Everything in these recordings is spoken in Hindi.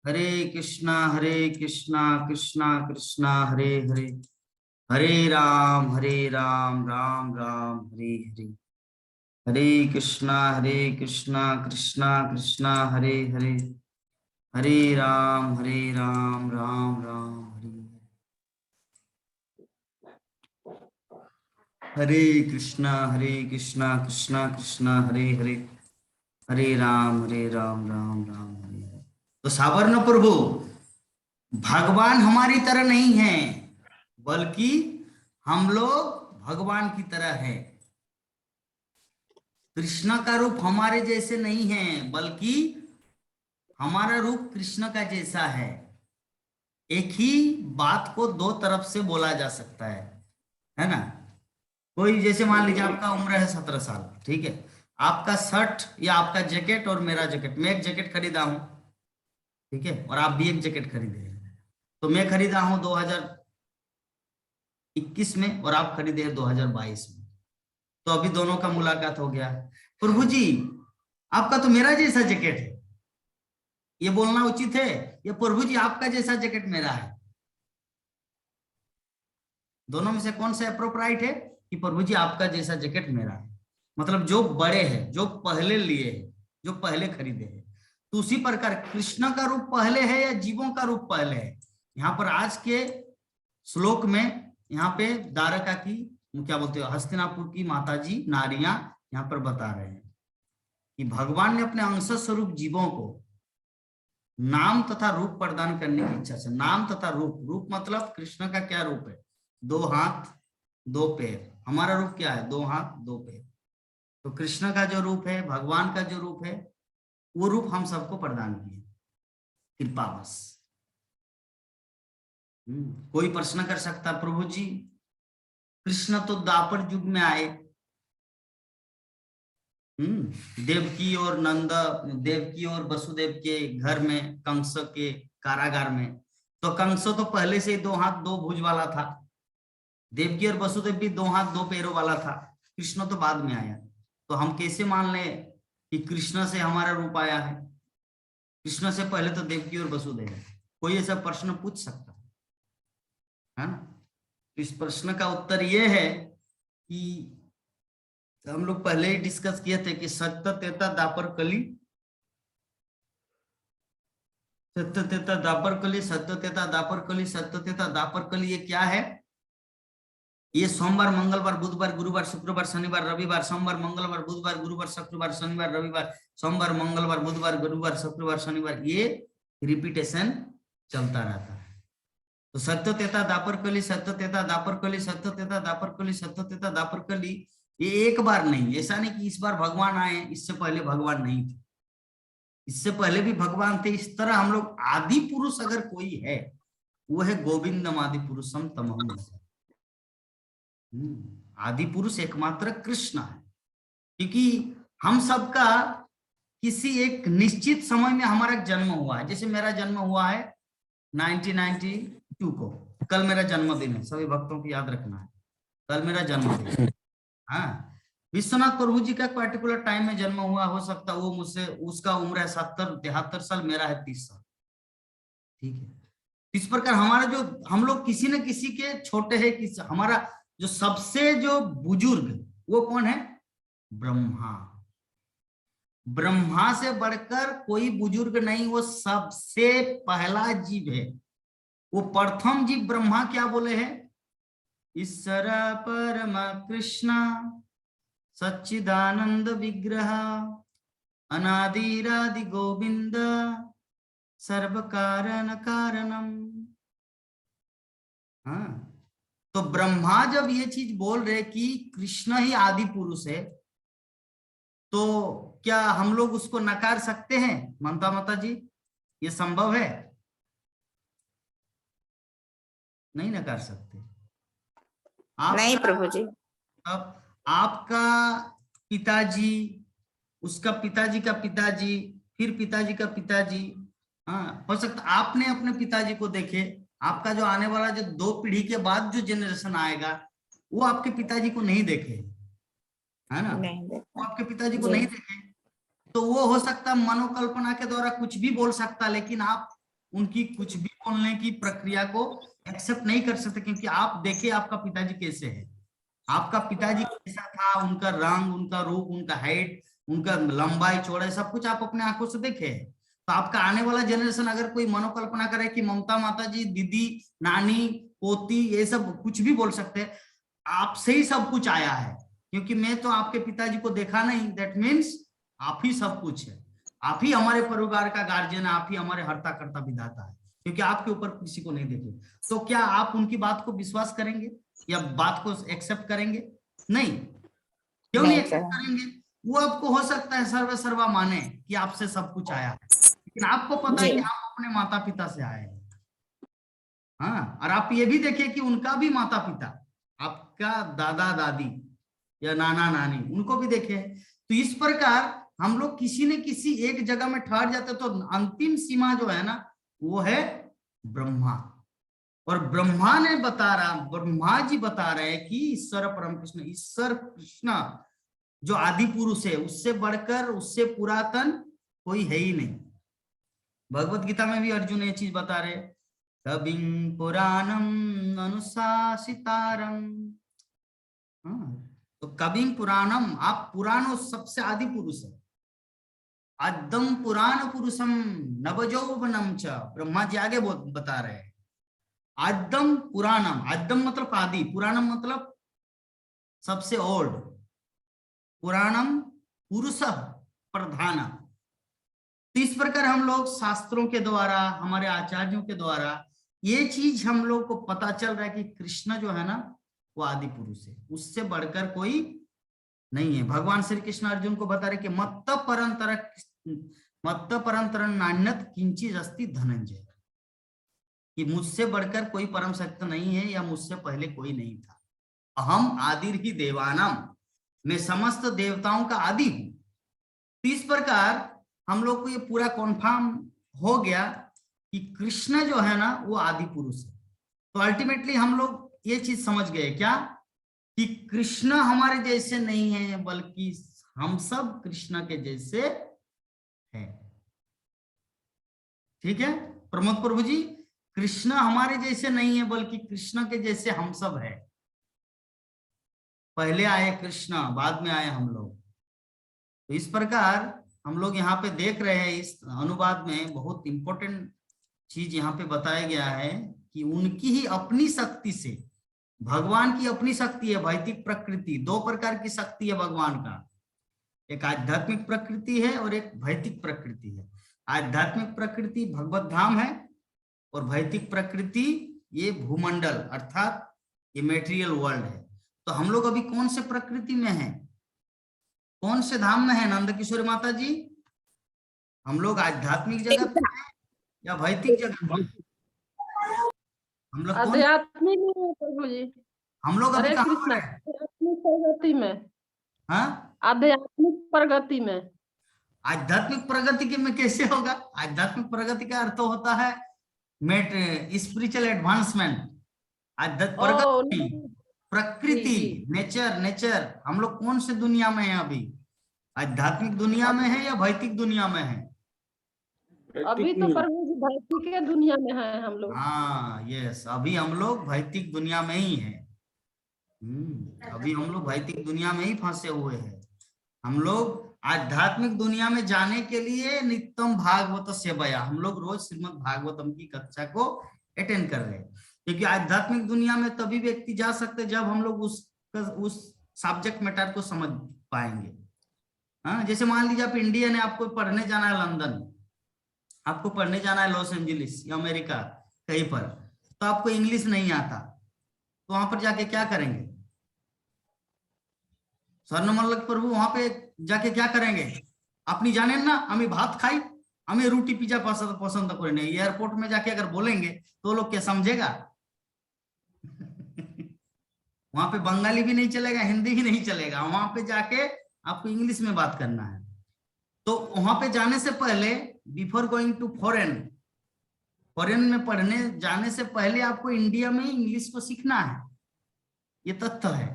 हरे कृष्णा कृष्णा कृष्णा हरे हरे, हरे राम राम राम हरे हरे, हरे कृष्णा कृष्णा कृष्णा हरे हरे, हरे राम राम राम हरे हरे, हरे कृष्णा कृष्णा कृष्णा हरे हरे, हरे राम राम राम हरे हरे। तो सावर्ण प्रभु, भगवान हमारी तरह नहीं है, बल्कि हम लोग भगवान की तरह है। कृष्ण का रूप हमारे जैसे नहीं है, बल्कि हमारा रूप कृष्ण का जैसा है। एक ही बात को दो तरफ से बोला जा सकता है ना। कोई जैसे मान लीजिए आपका उम्र है 17 साल, ठीक है, आपका शर्ट या आपका जैकेट और मेरा जैकेट, मैं एक जैकेट खरीदा हूं, ठीक है, और आप भी एक जैकेट खरीदे हैं। तो मैं खरीदा हूं 2021 में और आप खरीदे हैं 2022 में। तो अभी दोनों का मुलाकात हो गया। प्रभु जी, आपका तो मेरा जैसा जैकेट है, ये बोलना उचित है? ये प्रभु जी आपका जैसा जैकेट मेरा है, दोनों में से कौन सा अप्रोप्राइट है कि प्रभु जी आपका जैसा जैकेट मेरा है? मतलब जो बड़े हैं, जो पहले लिए हैं, जो पहले खरीदे हैं। तो उसी प्रकार कृष्ण का रूप पहले है या जीवों का रूप पहले है? यहाँ पर आज के श्लोक में यहाँ पे द्वारका की, क्या बोलते हो, हस्तिनापुर की माताजी नारियां यहाँ पर बता रहे हैं कि भगवान ने अपने अंश स्वरूप जीवों को नाम तथा रूप प्रदान करने की इच्छा से। नाम तथा रूप, रूप मतलब कृष्ण का क्या रूप है? 2 हाथ 2 पैर। हमारा रूप क्या है? 2 हाथ 2 पैर। तो कृष्ण का जो रूप है, भगवान का जो रूप है, वो रूप हम सबको प्रदान किए कृपावश। कोई प्रश्न कर सकता, प्रभु जी कृष्ण तो द्वापर युग में आए, देवकी और नंद, देवकी और वसुदेव के घर में, कंस के कारागार में। तो कंस तो पहले से ही 2 हाथ 2 भुज वाला था, देवकी और वसुदेव भी 2 हाथ 2 पैरों वाला था। कृष्ण तो बाद में आया। तो हम कैसे मान ले कि कृष्ण से हमारा रूप आया है? कृष्ण से पहले तो देवकी और वसुदेव है। कोई ऐसा प्रश्न पूछ सकता है ना? इस प्रश्न का उत्तर यह है कि हम लोग पहले ही डिस्कस किए थे कि सत्य तेता दापर कली, सत्य तेता दापर कली, सत्य तेता दापर कली, सत्य तेता दापर कली, ये क्या है? ये सोमवार मंगलवार बुधवार गुरुवार शुक्रवार शनिवार रविवार, सोमवार मंगलवार बुधवार गुरुवार शुक्रवार शनिवार रविवार, सोमवार मंगलवार बुधवार गुरुवार शुक्रवार शनिवार, ये रिपीटेशन चलता रहता है। तो सत्य तेता दापर कली, सत्य तेता दापर कली, सत्य तेता दापर कली, सत्य तेता दापर कली, ये एक बार नहीं। ऐसा नहीं कि इस बार भगवान आए, इससे पहले भगवान नहीं थे, इससे पहले भी भगवान थे। इस तरह हम लोग आदि पुरुष अगर कोई है, वो है गोविंदम आदि पुरुषम तमहम। आदि पुरुष एकमात्र कृष्ण है, क्योंकि हम सबका किसी एक निश्चित समय में हमारा जन्म हुआ है। जैसे मेरा जन्म हुआ है 1992 को, कल मेरा जन्मदिन है, सभी भक्तों को याद रखना है, कल मेरा जन्मदिन है। हाँ, विश्वनाथ प्रभु जी का पर्टिकुलर टाइम में जन्म हुआ, हो सकता वो मुझसे, उसका उम्र है 70-73 साल, मेरा है 30 साल, ठीक है। इस प्रकार हमारा जो, हम लोग किसी न किसी के छोटे हैं। किसी, हमारा जो सबसे जो बुजुर्ग, वो कौन है? ब्रह्मा। ब्रह्मा से बढ़कर कोई बुजुर्ग नहीं, वो सबसे पहला जीव है। वो प्रथम जीव ब्रह्मा क्या बोले हैं? ईश्वर परम कृष्ण सच्चिदानंद विग्रह अनादिरादि गोविंद सर्व कारण कारणम। हाँ, तो ब्रह्मा जब ये चीज बोल रहे कि कृष्ण ही आदि पुरुष है, तो क्या हम लोग उसको नकार सकते हैं? ममता माता जी, ये संभव है? नहीं नकार सकते। नहीं आपका, प्रभु जी। अब आपका पिताजी, उसका पिताजी का पिताजी, फिर पिताजी का पिताजी, हाँ, हो सकता आपने अपने पिताजी को देखे, आपका जो आने वाला जो 2 पीढ़ी के बाद जो जनरेशन आएगा, वो आपके पिताजी को नहीं देखे, है ना? नहीं देखा वो आपके पिताजी को जी। नहीं देखे, तो वो हो सकता मनोकल्पना के द्वारा कुछ भी बोल सकता, लेकिन आप उनकी कुछ भी बोलने की प्रक्रिया को एक्सेप्ट नहीं कर सकते, क्योंकि आप देखिए आपका पिताजी कैसे है, आपका पिताजी कैसा था, उनका रंग, उनका रूप, उनका हाइट, उनका लंबाई चौड़ाई सब कुछ आप अपने आंखों से देखे हैं। तो आपका आने वाला जनरेशन अगर कोई मनोकल्पना करे कि ममता माता जी, दीदी, नानी, पोती, ये सब कुछ भी बोल सकते हैं, आपसे ही सब कुछ आया है, क्योंकि मैं तो आपके पिताजी को देखा नहीं, दैट मीन्स आप ही सब कुछ है, आप ही हमारे परिवार का गार्जियन है, आप ही हमारे हर्ता कर्ता विधाता है, क्योंकि आपके ऊपर किसी को नहीं देखे। तो क्या आप उनकी बात को विश्वास करेंगे या बात को एक्सेप्ट करेंगे? नहीं। क्यों नहीं नहीं एक्सेप्ट सर। करेंगे? वो आपको हो सकता है सर्वे सर्वा माने कि आपसे सब कुछ आया है, लेकिन आपको पता है जी कि आप अपने माता पिता से आए हैं। हाँ, और आप ये भी देखिए कि उनका भी माता पिता, आपका दादा दादी या नाना नानी, उनको भी देखे। तो इस प्रकार हम लोग किसी न किसी एक जगह में ठहर जाते, तो अंतिम सीमा जो है ना, वो है ब्रह्मा। और ब्रह्मा ने ब्रह्मा जी बता रहे हैं कि ईश्वर परम कृष्ण, ईश्वर कृष्ण जो आदि पुरुष है, उससे बढ़कर, उससे पुरातन कोई है ही नहीं। भगवत गीता में भी अर्जुन ये चीज बता रहे, कविं पुराणम अनुशासितारम। हाँ, तो कविं पुराणम, आप पुराणों सबसे आदि पुरुष है, आद्यम पुराण पुरुषम नवजौवनम च, ब्रह्मा जी आगे बता रहे हैं, आद्यम पुराणम, आद्यम मतलब आदि, पुराणम मतलब सबसे ओल्ड, पुराणम पुरुष प्रधान। तो इस प्रकार हम लोग शास्त्रों के द्वारा, हमारे आचार्यों के द्वारा ये चीज हम लोग को पता चल रहा है कि कृष्ण जो है ना, वो आदि पुरुष है, उससे बढ़कर कोई नहीं है। भगवान श्री कृष्ण अर्जुन को बता रहे कि मत्त परंतर नान्यत किंचित अस्ति धनंजय, कि मुझसे बढ़कर कोई परम सत्य नहीं है, या मुझसे पहले कोई नहीं था। अहम आदिर ही देवानाम, मैं समस्त देवताओं का आदि हूं। तो इस प्रकार हम लोग को ये पूरा कॉन्फर्म हो गया कि कृष्ण जो है ना, वो आदि पुरुष है। तो अल्टीमेटली हम लोग ये चीज समझ गए क्या, कि कृष्ण हमारे जैसे नहीं है, बल्कि हम सब कृष्ण के जैसे हैं। ठीक है प्रमोद प्रभु जी, कृष्ण हमारे जैसे नहीं है, बल्कि कृष्ण के जैसे हम सब है। पहले आए कृष्ण, बाद में आए हम लोग। तो इस प्रकार हम लोग यहाँ पे देख रहे हैं, इस अनुवाद में बहुत इंपॉर्टेंट चीज यहाँ पे बताया गया है कि उनकी ही अपनी शक्ति से, भगवान की अपनी शक्ति है, भौतिक प्रकृति, दो प्रकार की शक्ति है भगवान का, एक आध्यात्मिक प्रकृति है और एक भौतिक प्रकृति है। आध्यात्मिक प्रकृति भगवत धाम है, और भौतिक प्रकृति ये भूमंडल अर्थात ये मेटेरियल वर्ल्ड है। तो हम लोग अभी कौन से प्रकृति में हैं, कौन से धाम में है नंद किशोरी माता जी? हम लोग आध्यात्मिक जगह पे हैं या भौतिक जगह पे? हम लोग कौन, आध्यात्मिक में प्रभु जी। हम लोग अभी हरे कहाँ कृष्णा, पर है? आध्यात्मिक प्रगति में, हाँ, आध्यात्मिक प्रगति में। आध्यात्मिक प्रगति के में कैसे होगा? आध्यात्मिक प्रगति का अर्थ होता है मेट स्पिरिचुअल एडवांसमेंट। आध्यात्मिक प्रगति, प्रकृति, जी। Nature, nature. हम लोग कौन से दुनिया में है अभी? आध्यात्मिक दुनिया में है या भौतिक दुनिया में है? अभी तो प्रभु जी भौतिक के दुनिया में है हम लोग। हाँ यस, अभी हम लोग भौतिक दुनिया में ही है। अभी हम लोग भौतिक दुनिया में ही फंसे हुए हैं। हम लोग आध्यात्मिक दुनिया में जाने के लिए नित्यम भागवत सेवया, हम लोग रोज श्रीमद् भागवतम की कक्षा को अटेंड कर रहे हैं, क्योंकि आध्यात्मिक दुनिया में तभी व्यक्ति जा सकते जब हम लोग उस सब्जेक्ट मैटर को समझ पाएंगे। हाँ, जैसे मान लीजिए आप इंडियन है, आपको पढ़ने जाना है लंदन, आपको पढ़ने जाना है लॉस एंजलिस या अमेरिका कहीं पर, तो आपको इंग्लिश नहीं आता, तो वहां पर जाके क्या करेंगे? स्वर्णमल्लक प्रभु वहां पे जाके क्या करेंगे? अपनी जाने ना, हमें भात खाई, हमें रोटी पिज्जा पसंद पसंद करे नहीं, एयरपोर्ट में जाके अगर बोलेंगे तो लोग क्या समझेगा? वहां पे बंगाली भी नहीं चलेगा, हिंदी भी नहीं चलेगा, वहां पे जाके आपको इंग्लिश में बात करना है। तो वहां पे जाने से पहले, before going to foreign, foreign में पढ़ने जाने से पहले आपको इंडिया में इंग्लिश को सीखना है, ये तथ्य है।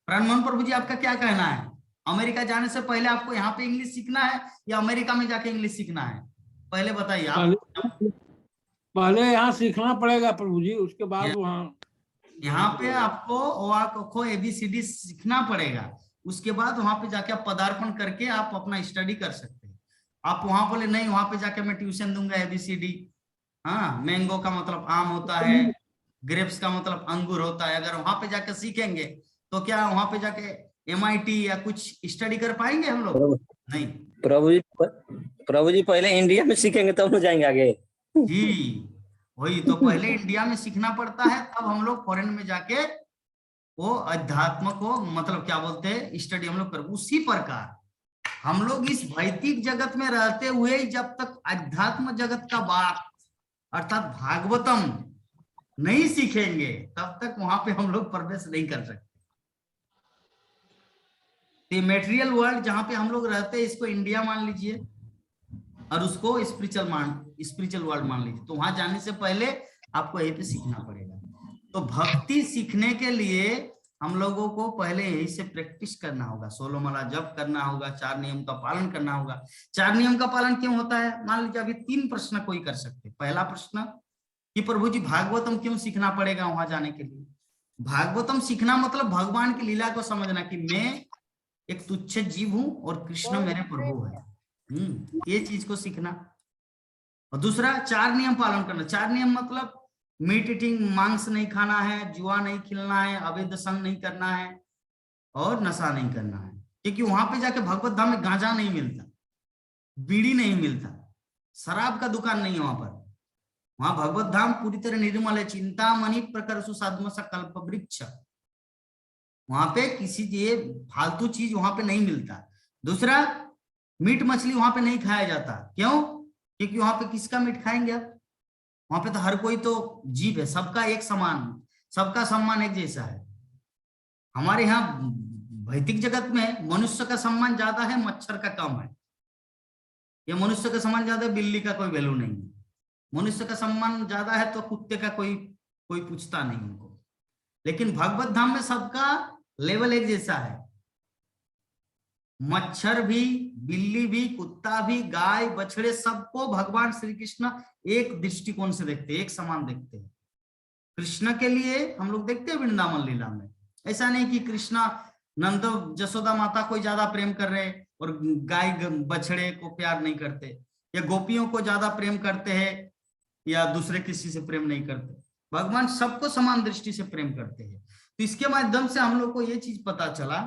प्राणमोहन प्रभु जी आपका क्या कहना है? अमेरिका जाने से पहले आपको यहाँ पे इंग्लिश सीखना है या अमेरिका में जाके इंग्लिश सीखना है? पहले बताइए आप। पहले यहाँ सीखना पड़ेगा प्रभु जी, उसके बाद वहाँ यहाँ पे आपको ओआ खो ABCD सीखना पड़ेगा, उसके बाद वहां पे जाके आप पदार्पण करके आप अपना स्टडी कर सकते हैं। आप वहां बोले नहीं वहां पे जाके मैं ट्यूशन दूंगा ABCD, हाँ मैंगो का मतलब आम होता है, ग्रेप्स का मतलब अंगूर होता है, अगर वहां पे जाके सीखेंगे तो क्या वहां पे जाके MIT या कुछ स्टडी कर पाएंगे हम लोग? नहीं। प्रभु जी पहले इंडिया में सीखेंगे तब तो जाएंगे आगे। जी वही तो, पहले इंडिया में सीखना पड़ता है, तब हम लोग फॉरेन में जाके वो अध्यात्म को मतलब क्या बोलते हैं स्टडी हम लोग कर। उसी प्रकार हम लोग इस भौतिक जगत में रहते हुए जब तक अध्यात्म जगत का बात अर्थात भागवतम नहीं सीखेंगे तब तक वहां पे हम लोग प्रवेश नहीं कर सकते। मेटेरियल वर्ल्ड जहां पे हम लोग रहते हैं इसको इंडिया मान लीजिए और उसको स्पिरिचुअल वर्ल्ड मान लीजिए, तो वहां जाने से पहले आपको यहीं पे सीखना पड़ेगा। तो भक्ति सीखने के लिए हम लोगों को पहले यही से प्रैक्टिस करना होगा, 16 माला जप करना होगा, 4 नियम का पालन करना होगा। 4 नियम का पालन क्यों होता है? मान लीजिए अभी 3 प्रश्न कोई कर सकते। पहला प्रश्न कि प्रभु जी भागवतम क्यों सीखना पड़ेगा वहां जाने के लिए? भागवतम सीखना मतलब भगवान की लीला को समझना कि मैं एक तुच्छ जीव हूं और कृष्ण मेरे प्रभु है, ये चीज को सीखना। और दूसरा 4 नियम पालन करना। 4 नियम मतलब मीट ईटिंग, मांस नहीं खाना है, जुआ नहीं खेलना है, अवैध संग नहीं करना है और नशा नहीं करना है, क्योंकि वहां पे जाके भगवत धाम में गांजा नहीं मिलता, बीड़ी नहीं मिलता, शराब का दुकान नहीं है वहां पर। वहां भगवत धाम पूरी तरह निर्मल है। चिंतामणि प्रकर सुसाध्म सा कल्प वृक्ष, वहां पे किसी ये फालतू चीज वहां पे नहीं मिलता। दूसरा मीट मछली वहां पे नहीं खाया जाता। क्यों? क्योंकि वहां पे किसका मीट खाएंगे आप? वहां पे तो हर कोई तो जीव है, सबका एक समान, सबका सम्मान एक जैसा है। हमारे यहाँ भौतिक जगत में मनुष्य का सम्मान ज्यादा है, मच्छर का कम है। या मनुष्य का सम्मान ज्यादा है, बिल्ली का कोई वैल्यू नहीं है। मनुष्य का सम्मान ज्यादा है तो कुत्ते का कोई पूछता नहीं उनको। लेकिन भगवत धाम में सबका लेवल एक जैसा है। मच्छर भी, बिल्ली भी, कुत्ता भी, गाय बछड़े, सबको भगवान श्री कृष्ण एक दृष्टिकोण से देखते हैं, एक समान देखते हैं। कृष्ण के लिए हम लोग देखते हैं वृंदावन लीला में, ऐसा नहीं कि कृष्णा नंद जसोदा माता को ज्यादा प्रेम कर रहे और गाय बछड़े को प्यार नहीं करते, या गोपियों को ज्यादा प्रेम करते हैं या दूसरे किसी से प्रेम नहीं करते। भगवान सबको समान दृष्टि से प्रेम करते हैं। तो इसके माध्यम से हम लोग को ये चीज पता चला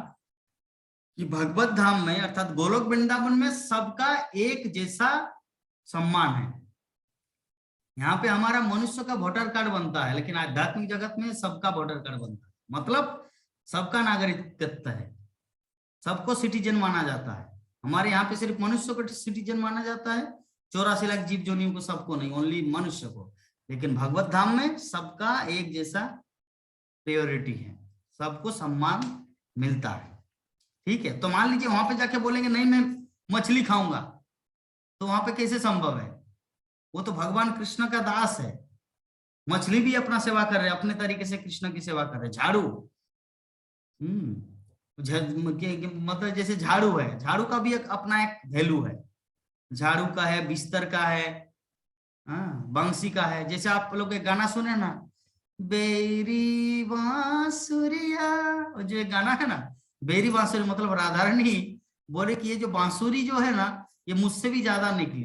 कि भगवत धाम में अर्थात गोलोक वृंदावन में सबका एक जैसा सम्मान है। यहाँ पे हमारा मनुष्य का वोटर कार्ड बनता है, लेकिन आध्यात्मिक जगत में सबका वोटर कार्ड बनता है, मतलब सबका नागरिकत्व है, सबको सिटीजन माना जाता है। हमारे यहाँ पे सिर्फ मनुष्य को सिटीजन माना जाता है, 84 लाख जीव जोनियों को सबको नहीं, ओनली मनुष्य को। लेकिन भगवत धाम में सबका एक जैसा प्रायोरिटी है, सबको सम्मान मिलता है। ठीक है, तो मान लीजिए वहां पे जाके बोलेंगे नहीं मैं मछली खाऊंगा, तो वहां पे कैसे संभव है? वो तो भगवान कृष्ण का दास है, मछली भी अपना सेवा कर रहे हैं, अपने तरीके से कृष्ण की सेवा कर रहे हैं। झाड़ू मतलब जैसे झाड़ू है, झाड़ू का भी एक अपना एक वैल्यू है। झाड़ू का है, बिस्तर का है, बंसी का है। जैसे आप लोग एक गाना सुने ना, बेरी बांसुरिया, जो एक गाना है ना बेरी बांसुरी, मतलब राधा रानी बोले कि ये जो बांसुरी जो है ना ये मुझसे भी ज्यादा निकली,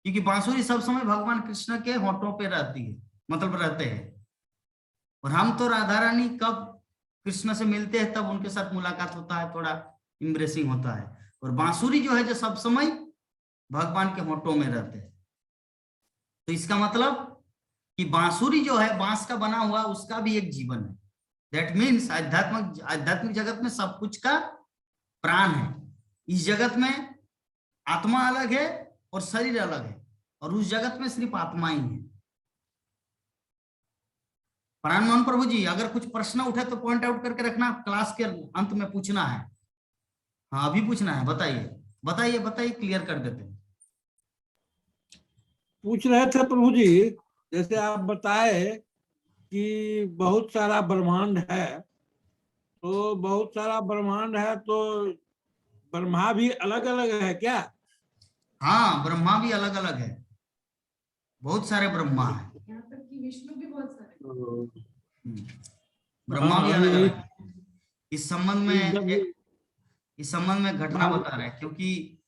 क्योंकि बांसुरी सब समय भगवान कृष्ण के होठों पे रहती है, मतलब रहते हैं। और हम तो राधा रानी कब कृष्ण से मिलते हैं तब उनके साथ मुलाकात होता है, थोड़ा इम्ब्रेसिंग होता है। और बांसुरी जो है जो सब समय भगवान के होठों में रहते हैं। तो इसका मतलब कि बांसुरी जो है बांस का बना हुआ, उसका भी एक जीवन है। दैट मीन्स आध्यात्मिक जगत में सब कुछ का प्राण है। इस जगत में आत्मा अलग है और शरीर अलग है, और उस जगत में सिर्फ आत्मा ही है। प्राण मोहन प्रभु जी, अगर कुछ प्रश्न उठे तो पॉइंट आउट करके रखना, क्लास के अंत में पूछना है। हाँ अभी पूछना है, बताइए बताइए बताइए, क्लियर कर देते हैं। पूछ रहे थे प्रभु जी, जैसे आप बताए कि बहुत सारा ब्रह्मांड है, तो बहुत सारा ब्रह्मांड है तो ब्रह्मा भी अलग अलग है क्या? हाँ ब्रह्मा भी अलग अलग है, बहुत सारे ब्रह्मा है। विष्णु भी बहुत सारे। ब्रह्मा भी हाँ, अलग ये- अलग है। इस संबंध में इस संबंध में घटना बता रहे हैं, क्योंकि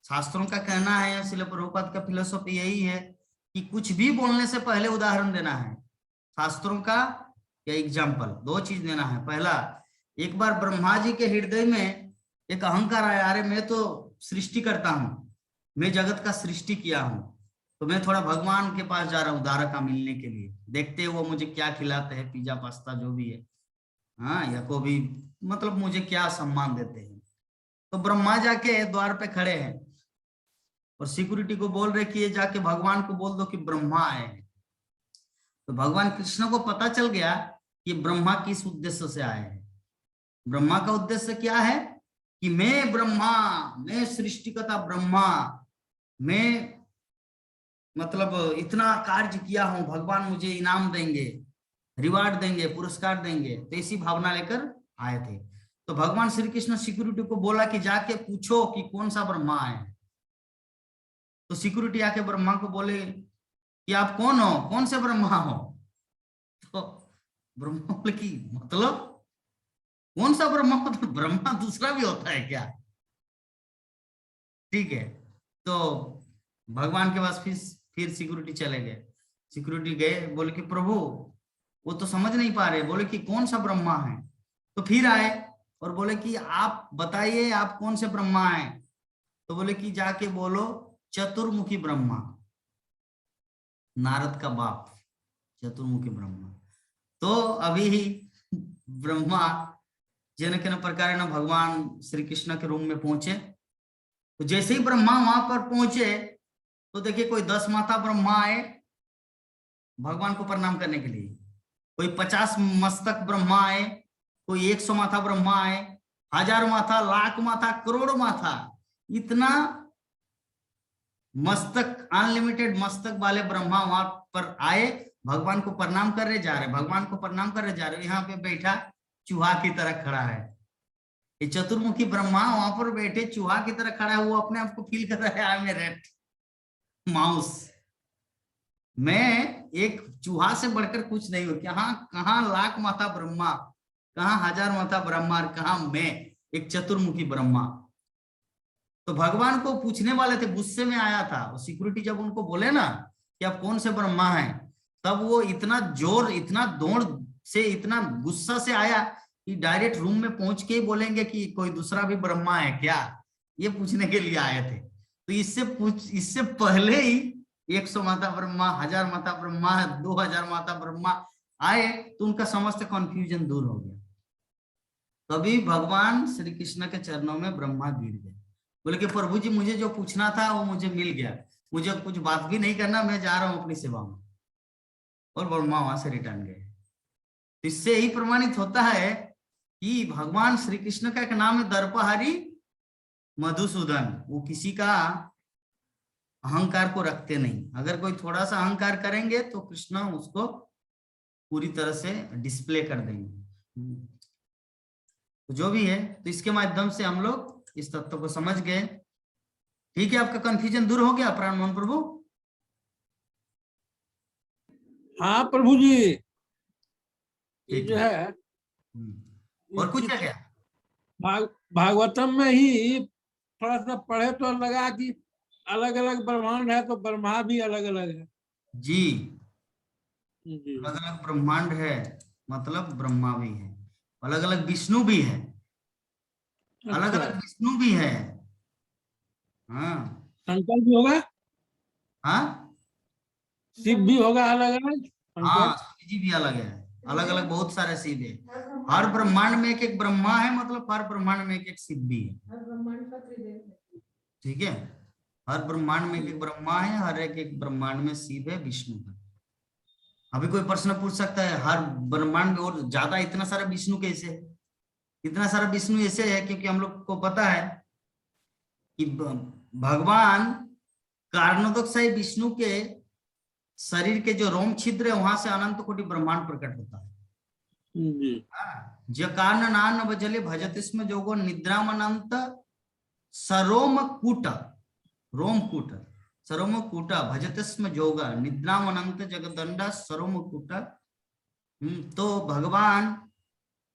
शास्त्रों का कहना है, इसलिए प्रभुपाद का फिलोसॉफी यही है कि कुछ भी बोलने से पहले उदाहरण देना है, शास्त्रों का या एग्जाम्पल, दो चीज देना है। पहला, एक बार ब्रह्मा जी के हृदय में एक अहंकार आया, अरे मैं तो सृष्टि करता हूँ, मैं जगत का सृष्टि किया हूँ, तो मैं थोड़ा भगवान के पास जा रहा हूँ द्वारका मिलने के लिए, देखते हैं वो मुझे क्या खिलाते हैं, पिज्जा पास्ता जो भी है, हाँ, या को भी मतलब मुझे क्या सम्मान देते हैं। तो ब्रह्मा जाके द्वार पे खड़े हैं और सिक्योरिटी को बोल रहे कि ये जाके भगवान को बोल दो कि ब्रह्मा आए हैं। तो भगवान कृष्ण को पता चल गया कि ब्रह्मा किस उद्देश्य से आए हैं। ब्रह्मा का उद्देश्य क्या है कि मैं ब्रह्मा, मैं सृष्टिकर्ता ब्रह्मा, मैं मतलब इतना कार्य किया हूं, भगवान मुझे इनाम देंगे, रिवार्ड देंगे, पुरस्कार देंगे, तो इसी भावना लेकर आए थे। तो भगवान श्री कृष्ण सिक्योरिटी को बोला कि जाके पूछो कि कौन सा ब्रह्मा है। तो सिक्योरिटी आके ब्रह्मा को बोले कि आप कौन हो, कौन से ब्रह्मा हो। तो ब्रह्मा बोले कि मतलब कौन सा ब्रह्मा, मतलब ब्रह्मा दूसरा भी होता है क्या? ठीक है, तो भगवान के पास फिर सिक्योरिटी चले गए। सिक्योरिटी गए, बोले कि प्रभु वो तो समझ नहीं पा रहे, बोले कि कौन सा ब्रह्मा है। तो फिर आए और बोले कि आप बताइए आप कौन से ब्रह्मा हैं। तो बोले कि जाके बोलो चतुर्मुखी ब्रह्मा, नारद का बाप चतुर्मुखी ब्रह्मा। तो अभी ब्रह्मा जन के न प्रकार न भगवान श्री कृष्ण के रूम में पहुंचे। तो जैसे ही ब्रह्मा वहां पर पहुंचे तो देखिए कोई 10 माथा ब्रह्मा आए भगवान को प्रणाम करने के लिए, कोई 50 मस्तक ब्रह्मा आए, कोई 100 माथा ब्रह्मा आए, 1000 माथा, लाख माथा, करोड़ माथा, इतना मस्तक, अनलिमिटेड मस्तक वाले ब्रह्मा वहां पर आए, भगवान को प्रणाम कर रहे जा रहे, भगवान को प्रणाम कर रहे जा रहे। यहाँ पे बैठा चूहा की तरह खड़ा है, ये चतुर्मुखी ब्रह्मा वहां पर बैठे चूहा की तरह खड़ा है, वो अपने आप को फील कर रहा है I am a rat, mouse, मैं एक चूहा से बढ़कर कुछ नहीं हूं। कहाँ लाख माथा ब्रह्मा, कहाँ 1000 माथा ब्रह्मा, कहाँ मैं एक चतुर्मुखी ब्रह्मा। तो भगवान को पूछने वाले थे, गुस्से में आया था वो सिक्योरिटी, जब उनको बोले ना कि आप कौन से ब्रह्मा हैं, तब वो इतना जोर, इतना दौड़ से, इतना गुस्सा से आया कि डायरेक्ट रूम में पहुंच के ही बोलेंगे कि कोई दूसरा भी ब्रह्मा है क्या, ये पूछने के लिए आए थे। तो इससे पहले ही 100 माता ब्रह्मा, 1000 माता ब्रह्मा, 2000 माता ब्रह्मा आए, तो उनका समस्त कंफ्यूजन दूर हो गया। तभी भगवान श्री कृष्ण के चरणों में ब्रह्मा गिर गए, बोले कि प्रभु जी मुझे जो पूछना था वो मुझे मिल गया, मुझे कुछ बात भी नहीं करना, मैं जा रहा हूं अपनी सेवा में। और ब्रह्मा वहां से रिटर्न गए। तो इससे यही प्रमाणित होता है कि भगवान श्री कृष्ण का एक नाम है दर्पहारी मधुसूदन, वो किसी का अहंकार को रखते नहीं। अगर कोई थोड़ा सा अहंकार करेंगे तो कृष्ण उसको पूरी तरह से डिस्प्ले कर देंगे। तो जो भी है, तो इसके माध्यम से हम लोग इस तत्व को समझ गए। ठीक है, आपका कंफ्यूजन दूर हो गया प्राण मोहन प्रभु? हाँ प्रभु जी, ये ठीक जो है। है और कुछ है क्या? भागवतम में ही थोड़ा सा पढ़े तो लगा कि अलग अलग ब्रह्मांड है, तो ब्रह्मा भी अलग अलग है। जी, जी, अलग अलग ब्रह्मांड है, मतलब ब्रह्मा भी है, अलग अलग विष्णु भी है, अलग अच्छा, अलग विष्णु भी है। हाँ शंकर भी होगा, हाँ शिव भी होगा अलग अलग, शंकर। हाँ, शिव जी भी अलग है, अलग अलग बहुत सारे शिव है। हर ब्रह्मांड में एक एक ब्रह्मा है, मतलब हर ब्रह्मांड में एक एक शिव भी है। ठीक है, हर ब्रह्मांड में एक एक ब्रह्मा है, हर एक एक ब्रह्मांड में शिव है, विष्णु है। अभी कोई प्रश्न पूछ सकता है हर ब्रह्मांड में और ज्यादा इतना सारा विष्णु कैसे है? इतना सारा विष्णु ऐसे है क्योंकि हम लोग को पता है कि भगवान कारणोदकशाही विष्णु के शरीर के जो रोम छिद्र है वहां से अनंत कोटि ब्रह्मांड प्रकट होता है। जी, जकान नान बजले भजत स्म जोगो निद्रामनंत सरोम कूट, रोम कूट, सर्वमकूटा भजतस्म जोगा निद्राम अनंत जगदंडा सर्वमकूटा। तो भगवान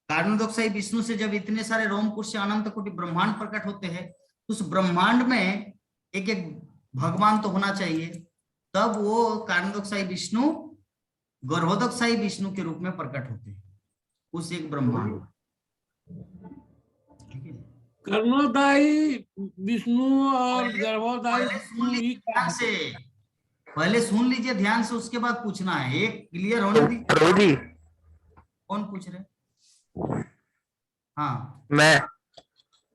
कारणोदकसाई विष्णु से जब इतने सारे रोमकूट से अनंत कोटि ब्रह्मांड प्रकट होते हैं, उस ब्रह्मांड में एक एक भगवान तो होना चाहिए, तब वो कारणोदकसाई विष्णु गर्भोदकसाई विष्णु के रूप में प्रकट होते हैं उस एक ब्रह्मांड। ठीक है, कर्णोदायी विष्णु और गर्भोदायी पहले सुन विष्णु ही लीजिए ध्यान से, पहले सुन लीजिए ध्यान से, उसके बाद पूछना है। एक क्लियर होने दीजिए। प्रभु जी कौन पूछ रहे? हाँ मैं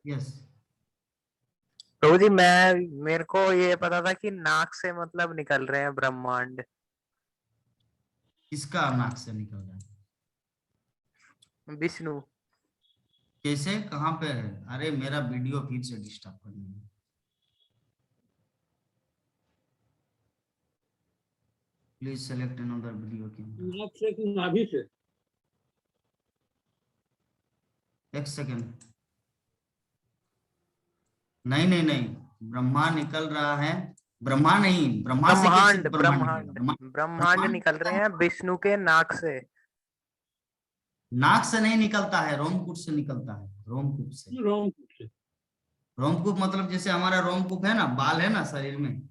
यस। प्रभु जी मेरे को ये पता था कि नाक से मतलब निकल रहे हैं ब्रह्मांड। किसका नाक से निकल रहा है? विष्णु। कैसे, कहाँ पे है? अरे मेरा वीडियो फिर से डिस्टर्ब करने में। प्लीज सेलेक्ट अनदर वीडियो के। नाक से कि नाभि से? एक सेकेंड। नहीं नहीं नहीं, ब्रह्मा निकल रहा है। ब्रह्मा नहीं, ब्रह्मा से कैसे ब्रह्मांड निकलेगा? ब्रह्मांड निकल रहे हैं विष्णु के नाक से। नाक से नहीं निकलता है, रोमकूप से निकलता है। रोमकूप से। रोमकूप से। रोमकूप मतलब जैसे हमारा रोमकूप है ना, बाल है ना शरीर में,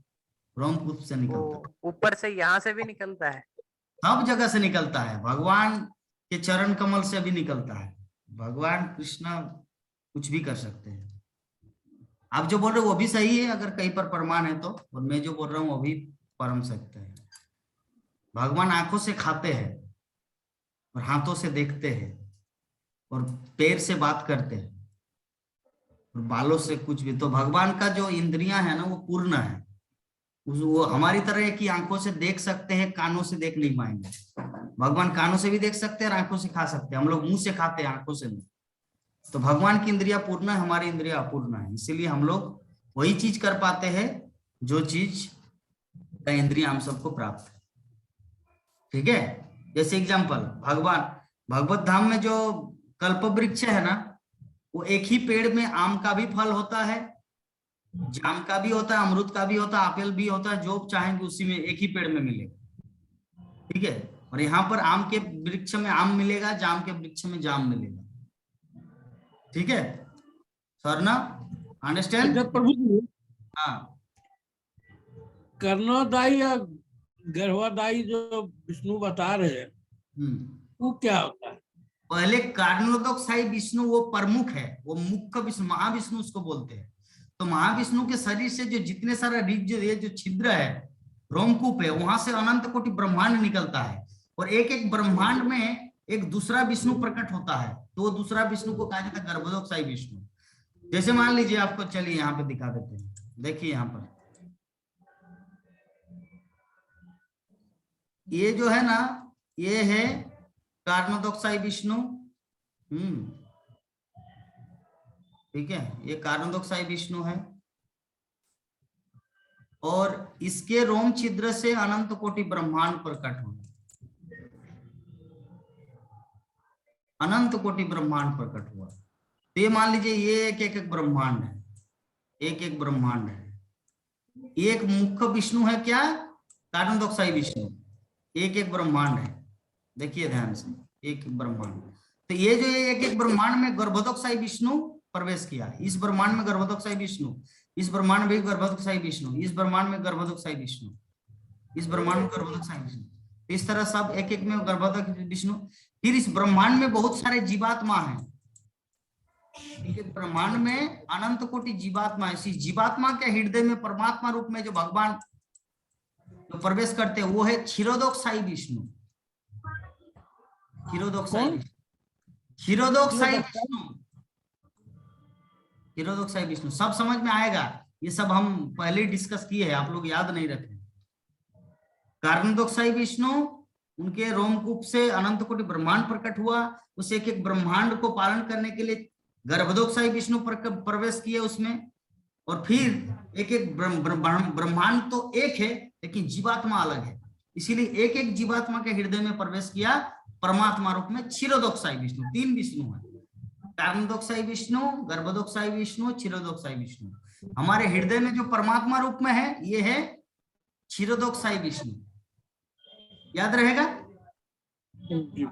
रोमकूप से निकलता है। ऊपर से यहाँ से भी निकलता है। सब जगह से निकलता है, भगवान के चरण कमल से भी निकलता है। भगवान कृष्ण कुछ भी कर सकते हैं। आप जो बोल रहे हो वो भी सही है, अगर कहीं पर प्रमाण है तो, और मैं जो बोल रहा हूँ वो भी परम सत्य है। भगवान आंखों से खाते हैं और हाथों से देखते हैं और पैर से बात करते हैं और बालों से कुछ भी। तो भगवान का जो इंद्रियां है ना वो पूर्ण है। वो हमारी तरह है कि आंखों से देख सकते हैं, कानों से देख नहीं पाएंगे। भगवान कानों से भी देख सकते हैं और आंखों से खा सकते हैं। हम लोग मुंह से खाते हैं, आंखों से नहीं। तो भगवान की इंद्रिया पूर्ण है, हमारी इंद्रिया अपूर्ण है। इसीलिए हम लोग वही चीज कर पाते हैं जो चीज का इंद्रिया हम सबको प्राप्त है। ठीक है, जैसे एग्जाम्पल, भगवान भगवत धाम में जो कल्प वृक्ष है ना, वो एक ही पेड़ में आम का भी फल होता है, जाम का भी होता है, अमरूद का भी होता है, एप्पल भी होता है। जो चाहेंगे उसी में एक ही पेड़ में मिलेगा। ठीक है, और यहाँ पर आम के वृक्ष में आम मिलेगा, जाम के वृक्ष में जाम मिलेगा। ठीक है सर ना, अंडरस्टैंड? प्रभु जी, हाँ, कर्णोदायी या गर्भोदायी जो विष्णु बता रहे हैं वो क्या होता है? पहले कारणोदकसाई विष्णु वो प्रमुख है, वो मुख्य विष्णु, महाविष्णु उसको बोलते हैं। तो महाविष्णु के शरीर से जो जितने सारा ये जो छिद्र है, रोमकूप है, वहां से अनंत कोटि ब्रह्मांड निकलता है। और एक एक ब्रह्मांड में एक दूसरा विष्णु प्रकट होता है, तो वो दूसरा विष्णु को कहा जाता है गर्भोदकसाई विष्णु। जैसे मान लीजिए, आपको चलिए यहाँ पे दिखा देते हैं। देखिए यहाँ पर ये जो है ना, ये है कारणोदकसाई विष्णु। ठीक है, ये कारणोदकसाई विष्णु है और इसके रोम छिद्र से अनंत कोटि ब्रह्मांड प्रकट हुए। अनंत कोटि ब्रह्मांड प्रकट हुआ। तो ये मान लीजिए ये एक एक ब्रह्मांड है, एक एक ब्रह्मांड है। एक मुख्य विष्णु है क्या? कारणोदकसाई विष्णु। एक एक ब्रह्मांड है, देखिए ध्यान से, एक एक ब्रह्मांड। तो ये जो एक एक ब्रह्मांड में गर्भोदकसाई विष्णु प्रवेश किया। इस ब्रह्मांड में गर्भोदकसाई विष्णु, इस ब्रह्मांड में गर्भोदकसाई विष्णु, इस ब्रह्मांड में गर्भोदकसाई विष्णु, इस ब्रह्मांड में गर्भोदकसाई विष्णु। इस तरह सब एक एक में गर्भोदक विष्णु। फिर इस ब्रह्मांड में बहुत सारे जीवात्मा हैं। ब्रह्मांड में अनंत कोटि जीवात्मा है। इसी जीवात्मा के हृदय में परमात्मा रूप में जो भगवान जो प्रवेश करते हैं वो है क्षीरोदकसाई विष्णु। क्षीरोदकसाई विष्णु, क्षीरोदकसाई विष्णु, क्षीरोदकसाई विष्णु। सब समझ में आएगा, ये सब हम पहले ही डिस्कस किए हैं, आप लोग याद नहीं रखें। कारणोदकसाई विष्णु, उनके रोमकूप से अनंत कोटि ब्रह्मांड प्रकट हुआ। उस एक एक ब्रह्मांड को पालन करने के लिए गर्भोदकसाई विष्णु प्रवेश किए उसमें। और फिर एक एक ब्रह्मांड तो एक है लेकिन जीवात्मा अलग है, इसीलिए एक एक जीवात्मा के हृदय में प्रवेश किया परमात्मा रूप में क्षीरोदकसाई विष्णु। तीन विष्णु है, कारणोदकसाई विष्णु, गर्भोदकसाई विष्णु, क्षीरोदकसाई विष्णु। हमारे हृदय में जो परमात्मा रूप में है ये है क्षीरोदोक्षाई विष्णु, याद रहेगा? जी।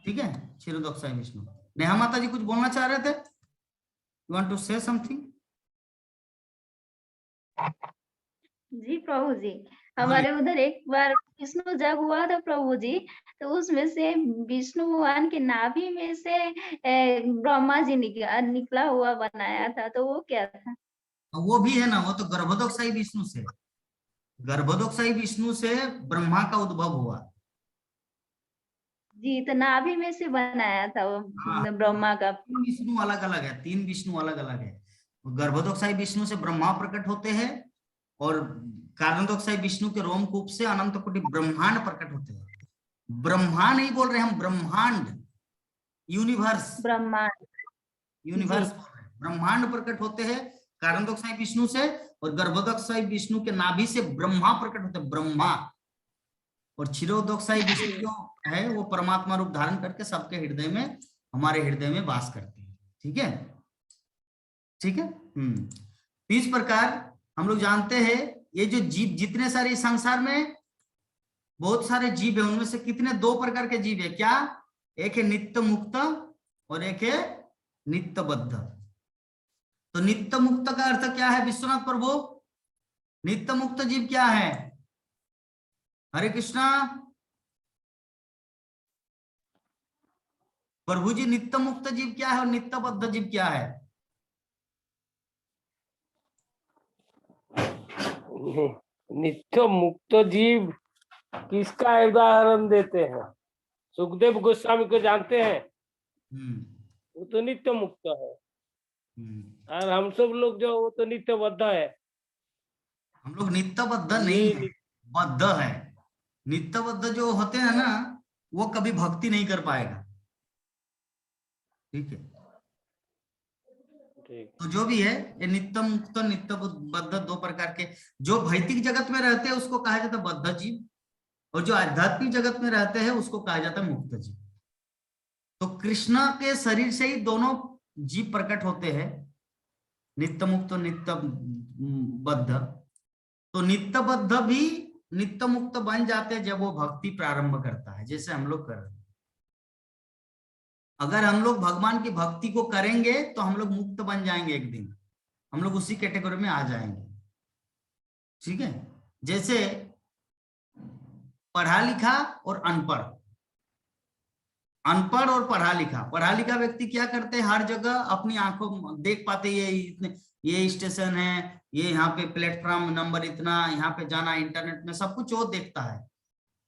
ठीक है, क्षीरोदोक्षाई विष्णु। नेहा माता जी कुछ बोलना चाह रहे थे? You want to say something? जी प्रभु जी, हमारे उधर एक बार विष्णु जब हुआ था प्रभु जी, तो उसमें से विष्णु भगवान के नाभि में से ब्रह्मा जी निकला हुआ बनाया था, तो वो क्या था? वो भी है ना, वो तो गर्भोदोक्षाई विष्णु से, गर्भोदोक्षाई विष्णु से ब्रह्मा का उद्भव हुआ। जी, तो नाभि में से बनाया था वो हाँ, ब्रह्मा का। तीन विष्णु अलग अलग है, तीन विष्णु अलग अलग है। गर्भोदोक्षाई विष्णु से ब्रह्मा प्रकट होते हैं और कारणोदोक्षाई विष्णु के रोमकूप से अनंत कोटि ब्रह्मांड प्रकट होते हैं। ब्रह्मा नहीं बोल रहे हम, ब्रह्मांड, यूनिवर्स, ब्रह्मांड, यूनिवर्स बोल रहे हैं। ब्रह्मांड प्रकट होते हैं कारणोदोक्षाई विष्णु से, और गर्भोदोक्षाई विष्णु के नाभि से ब्रह्मा प्रकट होते हैं, ब्रह्मा। और क्षीरोदोक्षाई विष्णु जो है वो परमात्मा रूप धारण करके सबके हृदय में, हमारे हृदय में वास करते हैं। ठीक है, ठीक है। इस प्रकार हम लोग जानते हैं ये जो जीव, जितने सारे संसार में बहुत सारे जीव है, उनमें से कितने, दो प्रकार के जीव है क्या? एक है नित्य मुक्त और एक है नित्य बद्ध। तो नित्य मुक्त का अर्थ क्या है विश्वनाथ प्रभु? नित्य मुक्त जीव क्या है? हरे कृष्णा प्रभु जी, नित्य मुक्त जीव क्या है और नित्य बद्ध जीव क्या है? नित्य मुक्त जीव किसका उदाहरण देते हैं? सुखदेव गोस्वामी को जानते हैं, वो तो नित्य मुक्त है। और हम सब लोग जो, वो तो नित्य बद्ध है। हम लोग नित्य बद्ध नहीं है, बद्ध है। नित्य बद्ध जो होते हैं ना, वो कभी भक्ति नहीं कर पाएगा। ठीक है, तो जो भी है ये नित्य मुक्त नित्य बद्ध दो प्रकार के, जो भौतिक जगत में रहते हैं उसको कहा जाता है बद्ध जीव, और जो आध्यात्मिक जगत में रहते हैं उसको कहा जाता है मुक्त जीव। तो कृष्ण के शरीर से ही दोनों जीव प्रकट होते हैं, नित्य मुक्त नित्य बद्ध। तो नित्य बद्ध भी नित्य मुक्त बन जाते हैं जब वो भक्ति प्रारंभ करता है, जैसे हम लोग कर रहे हैं। अगर हम लोग भगवान की भक्ति को करेंगे तो हम लोग मुक्त बन जाएंगे, एक दिन हम लोग उसी कैटेगरी में आ जाएंगे। ठीक है, जैसे पढ़ा लिखा और अनपढ़, अनपढ़ और पढ़ा लिखा व्यक्ति क्या करते हैं, हर जगह अपनी आंखों देख पाते, ये स्टेशन है, ये यहाँ पे प्लेटफॉर्म नंबर इतना, यहाँ पे जाना, इंटरनेट में सब कुछ वो देखता है।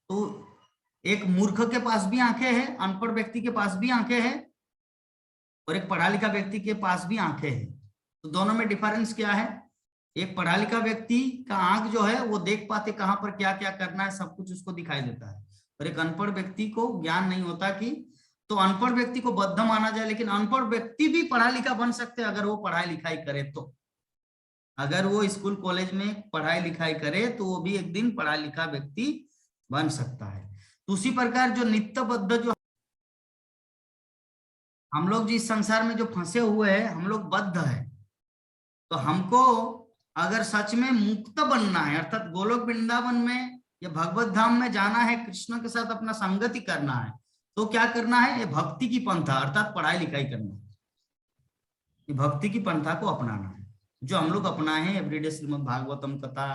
तो एक मूर्ख के पास भी आंखें हैं, अनपढ़ व्यक्ति के पास भी आंखें हैं, और एक पढ़ा लिखा व्यक्ति के पास भी आंखें हैं। तो दोनों में डिफरेंस क्या है? एक पढ़ा लिखा व्यक्ति का आंख जो है वो देख पाते कहाँ पर क्या क्या करना है, सब कुछ उसको दिखाई देता है, और एक अनपढ़ व्यक्ति को ज्ञान नहीं होता कि, तो अनपढ़ व्यक्ति को बद्ध माना जाए, लेकिन अनपढ़ व्यक्ति भी पढ़ा लिखा बन सकते हैं अगर वो पढ़ाई लिखाई करे तो। अगर वो स्कूल कॉलेज में पढ़ाई लिखाई करे तो वो भी एक दिन पढ़ा लिखा व्यक्ति बन सकता है। तो उसी प्रकार जो नित्य बद्ध, जो हम लोग जिस संसार में जो फंसे हुए हैं, हम लोग बद्ध है। तो हमको अगर सच में मुक्त बनना है, अर्थात गोलोक वृंदावन में या भगवत धाम में जाना है, कृष्ण के साथ अपना संगति करना है, तो क्या करना है? ये भक्ति की पंथा, अर्थात पढ़ाई लिखाई करना है, ये भक्ति की पंथा को अपनाना है, जो हम लोग अपनाए हैं। एवरीडे श्रीमद् भागवतम कथा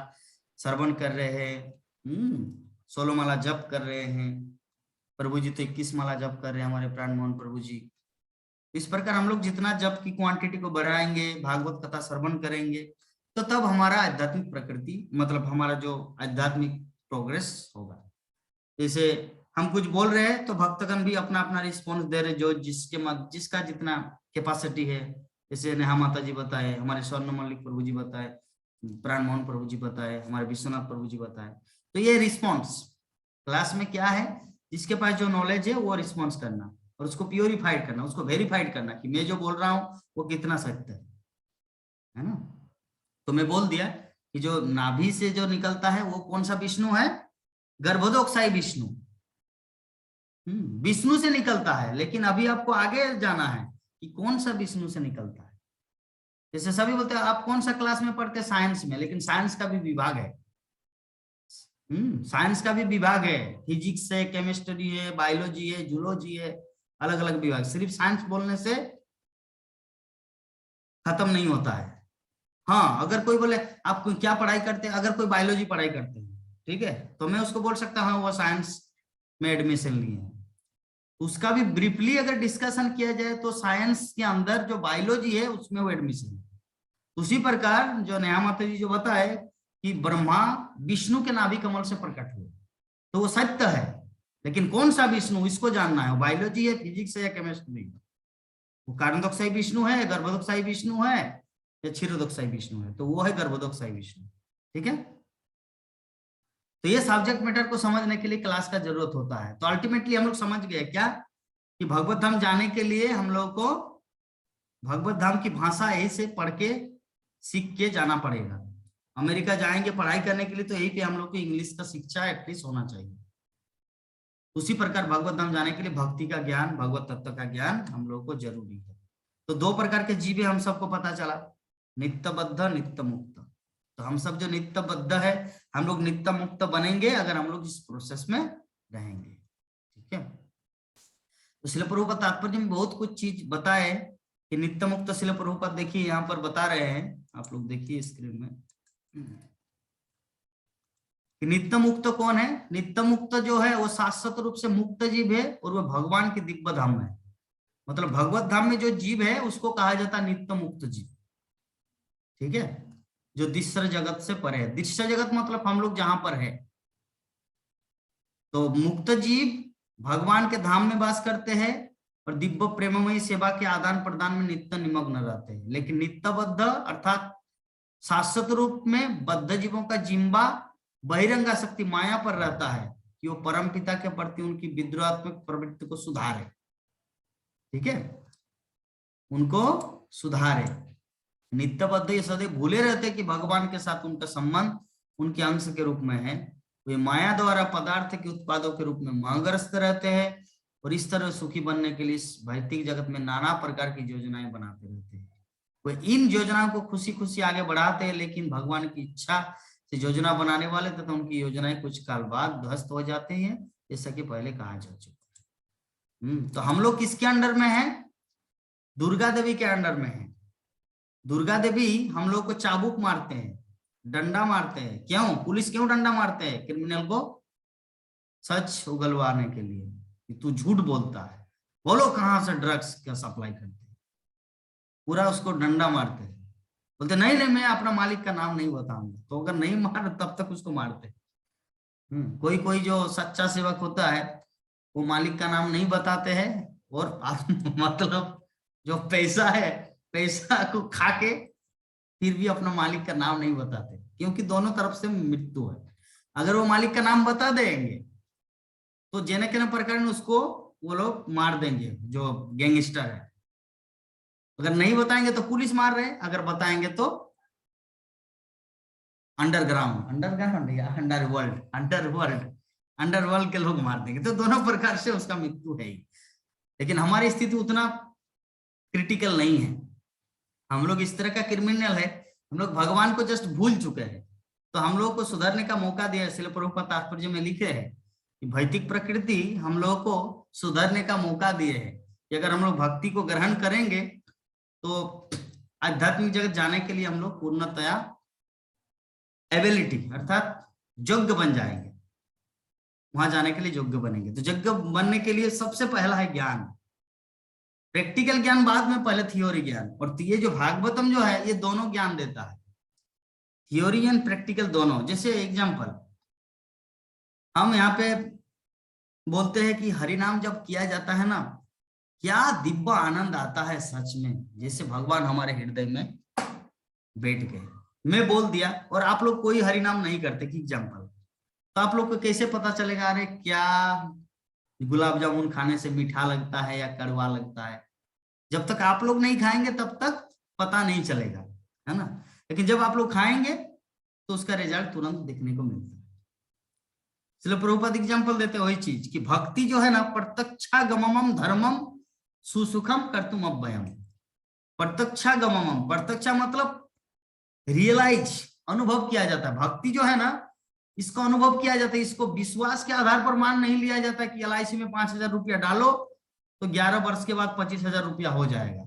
श्रवण कर रहे हैं, 16 माला जप कर रहे हैं, प्रभु जी तो 21 माला जप कर रहे हैं हमारे प्राण मोहन प्रभु जी। इस प्रकार हम लोग जितना जप की क्वांटिटी को बढ़ाएंगे, भागवत कथा श्रवण करेंगे, तो तब हमारा आध्यात्मिक प्रकृति, मतलब हमारा जो आध्यात्मिक प्रोग्रेस होगा। जैसे हम कुछ बोल रहे हैं तो भक्तगण भी अपना अपना रिस्पॉन्स दे रहे, जो जिसका जितना कैपेसिटी है। जैसे नेहा माता जी बताए, हमारे स्वर्ण मल्लिक प्रभु जी बताए, प्राण मोहन प्रभु जी बताए, हमारे विश्वनाथ प्रभु जी बताए। तो ये रिस्पॉन्स क्लास में क्या है, जिसके पास जो नॉलेज है वो रिस्पॉन्स करना, और उसको प्योरीफाइड करना, उसको वेरीफाइड करना कि मैं जो बोल रहा हूँ वो कितना सत्य है ना। तो मैं बोल दिया कि जो नाभि से जो निकलता है वो कौन सा विष्णु है? गर्भोदोक्षाई विष्णु, विष्णु से निकलता है। लेकिन अभी आपको आगे जाना है कि कौन सा विष्णु से निकलता है। जैसे सभी बोलते हैं आप कौन सा क्लास में पढ़ते हैं? साइंस में, लेकिन साइंस का भी विभाग है, साइंस का भी विभाग है, फिजिक्स है, केमिस्ट्री है, बायोलॉजी है, जूलॉजी है, अलग अलग विभाग। सिर्फ साइंस बोलने से खत्म नहीं होता है। हाँ, अगर कोई बोले आप क्या पढ़ाई करते हैं, अगर कोई बायोलॉजी पढ़ाई करते हैं, ठीक है, तो मैं उसको बोल सकता हूँ वो साइंस में एडमिशन लिए हैं। उसका भी ब्रीफली अगर डिस्कशन किया जाए तो साइंस के अंदर जो बायोलॉजी है उसमें वो एडमिशन है। उसी प्रकार जो नेहा माता जी जो बताए कि ब्रह्मा विष्णु के नाभि कमल से प्रकट हुए, तो वो सत्य है, लेकिन कौन सा विष्णु इसको जानना है। बायोलॉजी है, फिजिक्स है या केमिस्ट्री, वो कारणोदकशाही विष्णु है, गर्भोदकशाही विष्णु है या क्षीरोदकशाही विष्णु है, तो वो है गर्भोदकशाही विष्णु। ठीक है, तो ये सब्जेक्ट मैटर को समझने के लिए क्लास का जरूरत होता है। तो अल्टीमेटली हम लोग समझ गए क्या कि भगवत धाम जाने के लिए हम लोग को भगवत धाम की भाषा यही से पढ़ के सीख के जाना पड़ेगा। अमेरिका जाएंगे पढ़ाई करने के लिए तो यही पे हम लोग को इंग्लिश का शिक्षा एटलीस्ट होना चाहिए। उसी प्रकार भगवत धाम जाने के लिए भक्ति का ज्ञान, भगवत तत्व का ज्ञान हम लोग को जरूरी है। तो दो प्रकार के जीव हम सबको पता चला, नित्यबद्ध, नित्य मुक्त। तो हम सब जो नित्यबद्ध है, हम लोग नित्य मुक्त बनेंगे अगर हम लोग इस प्रोसेस में रहेंगे। ठीक है, तो शिल प्रभुपाद तात्पर्य में बहुत कुछ चीज बताए कि नित्य मुक्त। शिल प्रभुपाद देखिए यहाँ पर बता रहे हैं, आप लोग देखिए स्क्रीन में कि नित्य मुक्त कौन है। नित्य मुक्त जो है वो शाश्वत रूप से मुक्त जीव है और वो भगवान के दिव्य धाम है। मतलब भगवत धाम में जो जीव है उसको कहा जाता है नित्य मुक्त जीव। ठीक है, जो दृश्य जगत से परे है। दृश्य जगत मतलब हम लोग जहां पर है। तो मुक्त जीव भगवान के धाम में वास करते हैं और दिव्य प्रेममयी सेवा के आदान प्रदान में नित्य निमग्न रहते हैं। लेकिन नित्यबद्ध अर्थात शाश्वत रूप में बद्ध जीवों का जिम्बा बहिरंगा शक्ति माया पर रहता है कि वो परम पिता के प्रति उनकी विद्रोहात्मक प्रवृत्ति को सुधारे। ठीक है, उनको सुधारे। नित्यबद्ध ये सदैव भूले रहते कि भगवान के साथ उनका संबंध उनके अंश के रूप में है। वे माया द्वारा पदार्थ के उत्पादों के रूप में मोहग्रस्त रहते हैं और इस तरह सुखी बनने के लिए इस भौतिक जगत में नाना प्रकार की योजनाएं बनाते रहते हैं। वे इन योजनाओं को खुशी खुशी आगे बढ़ाते हैं, लेकिन भगवान की इच्छा से योजना बनाने वाले तथा उनकी योजनाएं कुछ काल बाद ध्वस्त हो जाते हैं, जैसा कि पहले कहा जा चुका है। तो हम लोग किसके अंडर में हैं? दुर्गा देवी के अंडर में हैं। दुर्गा देवी हम लोग को चाबुक मारते हैं, डंडा मारते हैं। क्यों? पुलिस क्यों डंडा मारते हैं? क्रिमिनल को सच उगलवाने के लिए कि तू झूठ बोलता है, बोलो कहां से ड्रग्स का सप्लाई करते हैं, पूरा उसको डंडा मारते हैं। बोलते नहीं नहीं मैं अपना मालिक का नाम नहीं बताऊंगा। तो अगर नहीं मार तब तक उसको मारते। कोई कोई जो सच्चा सेवक होता है वो मालिक का नाम नहीं बताते हैं और मतलब जो पैसा है पैसा को खा के फिर भी अपना मालिक का नाम नहीं बताते, क्योंकि दोनों तरफ से मृत्यु है। अगर वो मालिक का नाम बता देंगे तो जेने के प्रकार उसको वो लोग मार देंगे जो गैंगस्टर है। अगर नहीं बताएंगे तो पुलिस मार रहे, अगर बताएंगे तो अंडरग्राउंड या अंडरवर्ल्ड के लोग मार देंगे। तो दोनों प्रकार से उसका मृत्यु है ही। लेकिन हमारी स्थिति उतना क्रिटिकल नहीं है। हम लोग इस तरह का क्रिमिनल है, हम लोग भगवान को जस्ट भूल चुके हैं। तो हम लोग को सुधरने का मौका दिया। श्रील प्रभुपाद तात्पर्य में लिखे हैं कि भौतिक प्रकृति हम लोग को सुधरने का मौका दिए है कि अगर हम लोग भक्ति को ग्रहण करेंगे तो आध्यात्मिक जगत जाने के लिए हम लोग पूर्णतया एबिलिटी अर्थात योग्य बन जाएंगे। वहां जाने के लिए योग्य बनेंगे। तो योग्य बनने के लिए सबसे पहला है ज्ञान, प्रैक्टिकल ज्ञान बाद में, पहले थियोरी ज्ञान। और ये जो भागवतम जो है ये दोनों ज्ञान देता है, थियोरी एंड प्रैक्टिकल दोनों। जैसे एग्जांपल हम यहाँ पे बोलते हैं कि हरिनाम जब किया जाता है ना, क्या दिव्य आनंद आता है सच में, जैसे भगवान हमारे हृदय में बैठ गए। मैं बोल दिया और आप लोग कोई हरिनाम नहीं करते कि एग्जाम्पल, तो आप लोग को कैसे पता चलेगा अरे क्या गुलाब जामुन खाने से मीठा लगता है या कड़वा लगता है? जब तक आप लोग नहीं खाएंगे तब तक पता नहीं चलेगा, है ना। लेकिन जब आप लोग खाएंगे तो उसका रिजल्ट तुरंत देखने को मिलता है। इसलिए प्रभुपाद एग्जाम्पल देते वही चीज कि भक्ति जो है ना, प्रत्यक्षागमम धर्मम सुसुखम कर्तुम अव्ययम। प्रत्यक्षागमम, प्रत्यक्ष मतलब रियलाइज, अनुभव किया जाता है। भक्ति जो है ना इसका अनुभव किया जाता है। इसको विश्वास के आधार पर मान नहीं लिया जाता कि LIC में 5,000 रुपया डालो तो 11 वर्ष के बाद 25,000 रुपया हो जाएगा।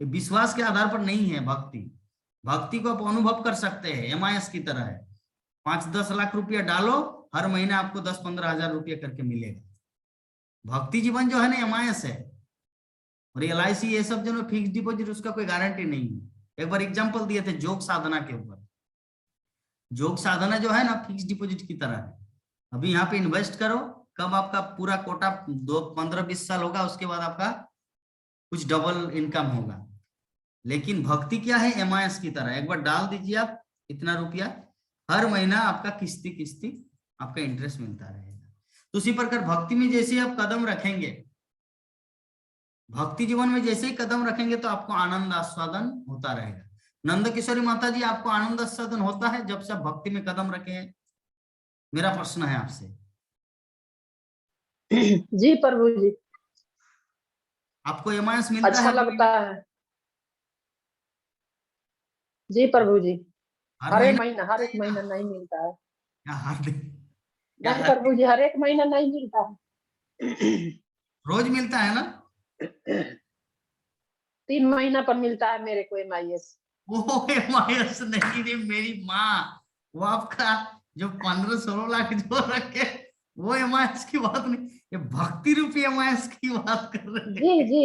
ये विश्वास के आधार पर नहीं है भक्ति। भक्ति को आप अनुभव कर सकते हैं, MIS की तरह है। 5-10 लाख रुपया डालो, हर महीने आपको 10-15 हजार रुपया करके मिलेगा। भक्ति जीवन जो है ना MIS है, और LIC ये सब जो है फिक्स डिपॉजिट, उसका कोई गारंटी नहीं है। एक बार एग्जांपल दिए थे योग साधना के ऊपर। योग साधना जो है ना फिक्स डिपॉजिट की तरह है। अभी यहाँ पे इन्वेस्ट करो, कब आपका पूरा कोटा 15-20 साल होगा, उसके बाद आपका कुछ डबल इनकम होगा। लेकिन भक्ति क्या है, MIS की तरह। एक बार डाल दीजिए आप इतना रुपया, हर महीना आपका किस्ती किस्ती आपका इंटरेस्ट मिलता रहेगा। तो उसी प्रकार भक्ति में जैसे आप कदम रखेंगे, भक्ति जीवन में जैसे ही कदम रखेंगे तो आपको आनंद आस्वादन होता रहेगा। नंद किशोरी माता जी, आपको आनंद आस्वादन होता है जब से आप भक्ति में कदम रखे हैं? मेरा प्रश्न है आपसे। जी प्रभु जी। आपको MIS मिलता अच्छा है? लगता है जी प्रभु जी। हर एक महीना नहीं मिलता है। या हर दिन? नहीं प्रभु जी, हर एक महीना नहीं मिलता है। रोज मिलता है ना? 3 महीना पर मिलता है मेरे को MIS। वो MIS नहीं रे मेरी माँ, वो आपका जो 15-16 लाख जो रखे वो MIS की बात नहीं, ये भक्ति रूपी MIS की बात कर रहे हैं। जी,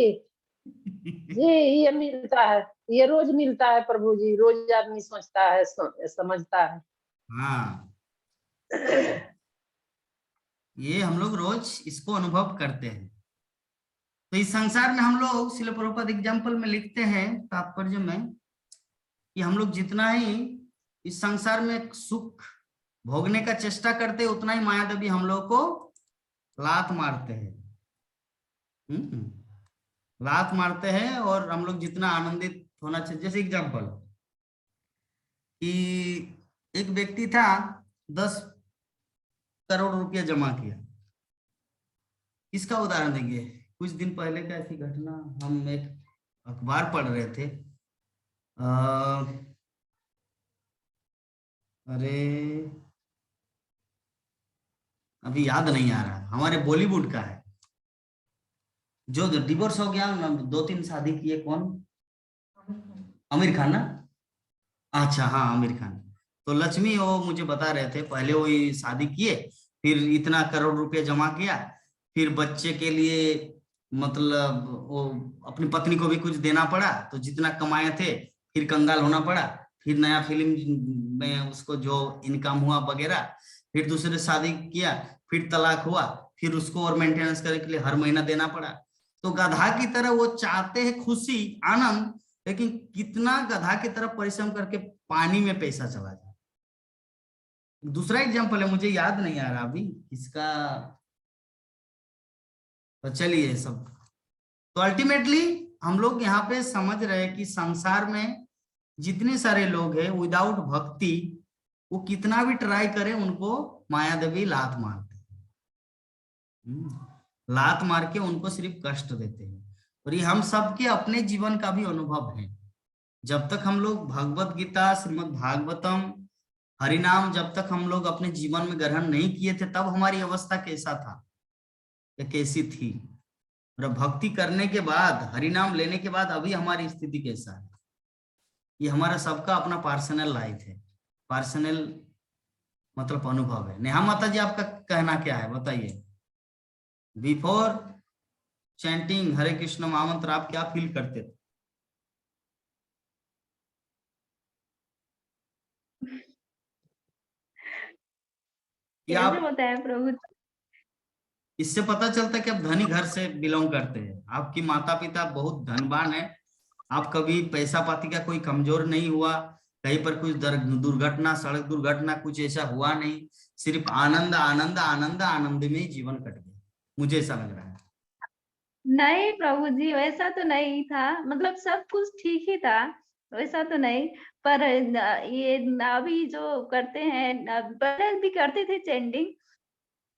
ये मिलता है, ये रोज मिलता है प्रभु जी। रोज आदमी सोचता है, समझता है। हाँ, ये हम लोग रोज इसको अनुभव करते हैं। तो इस संसार में हम लोग श्रील प्रभुपाद एग्जाम्पल में लिखते हैं तात्पर्य में कि हम लोग जितना ही इस संसार में सुख भोगने का चेष्टा करते हैं, उतना ही माया देवी हम लोग को लात मारते हैं। लात मारते हैं। और हम लोग जितना आनंदित होना चाहिए, जैसे एग्जाम्पल कि एक व्यक्ति था, 10 करोड़ रुपया जमा किया। इसका उदाहरण देंगे। कुछ दिन पहले का ऐसी घटना, हम एक अखबार पढ़ रहे थे। अरे अभी याद नहीं आ रहा, हमारे बॉलीवुड का है, जो डिवोर्स हो गया, 2-3 शादी किए। कौन? आमिर खान ना? अच्छा हाँ, आमिर खान। तो लक्ष्मी वो मुझे बता रहे थे, पहले वो शादी किए, फिर इतना करोड़ रुपया जमा किया, फिर बच्चे के लिए मतलब वो अपनी पत्नी को भी कुछ देना पड़ा, तो जितना कमाए थे फिर कंगाल होना पड़ा, फिर नया फिल्म में उसको जो इनकम हुआ वगैरह, फिर दूसरे शादी किया, फिर तलाक हुआ, फिर उसको और मेंटेनेंस करने के लिए हर महीना देना पड़ा। तो गधा की तरह वो चाहते हैं खुशी आनंद, लेकिन कितना गधा की तरह परिश्रम करके पानी में पैसा चला जाए। दूसरा एग्जाम्पल है, मुझे याद नहीं आ रहा अभी इसका, तो चलिए सब। तो अल्टीमेटली हम लोग यहाँ पे समझ रहे हैं कि संसार में जितने सारे लोग हैं विदाउट भक्ति, वो कितना भी ट्राई करें, उनको माया देवी लात मारते हैं। लात मार के उनको सिर्फ कष्ट देते हैं। और ये हम सबके अपने जीवन का भी अनुभव है। जब तक हम लोग भगवत गीता, श्रीमद् भागवतम, हरिनाम जब तक हम लोग अपने जीवन में ग्रहण नहीं किए थे, तब हमारी अवस्था कैसा था या कैसी थी, और भक्ति करने के बाद, हरिनाम लेने के बाद अभी हमारी स्थिति कैसा है, ये हमारा सबका अपना पर्सनल लाइफ है, पर्सनल मतलब अनुभव है। नेहा माता जी, आपका कहना क्या है बताइए? बिफोर चैंटिंग हरे कृष्ण महामंत्र आप क्या फील करते थे? कैसे होता है प्रभु? इससे पता चलता है कि आप धनी घर से बिलोंग करते हैं, आपकी माता पिता बहुत धनवान है, आप कभी पैसा पाती का कोई कमजोर नहीं हुआ, कहीं पर कुछ दुर्घटना, सड़क दुर्घटना कुछ ऐसा हुआ नहीं, सिर्फ आनंद आनंद आनंद आनंद में जीवन कट गया, मुझे ऐसा लग रहा है। नहीं प्रभु जी, वैसा तो नहीं था, मतलब सब कुछ ठीक ही था, वैसा तो नहीं। पर ये अभी जो करते हैं, पहले भी करते थे चैंटिंग,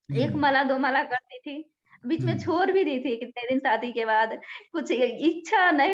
1 माला 2 माला करती थी, बीच में छोड़ भी दी थी कितने दिन शादी के बाद, कुछ इच्छा नहीं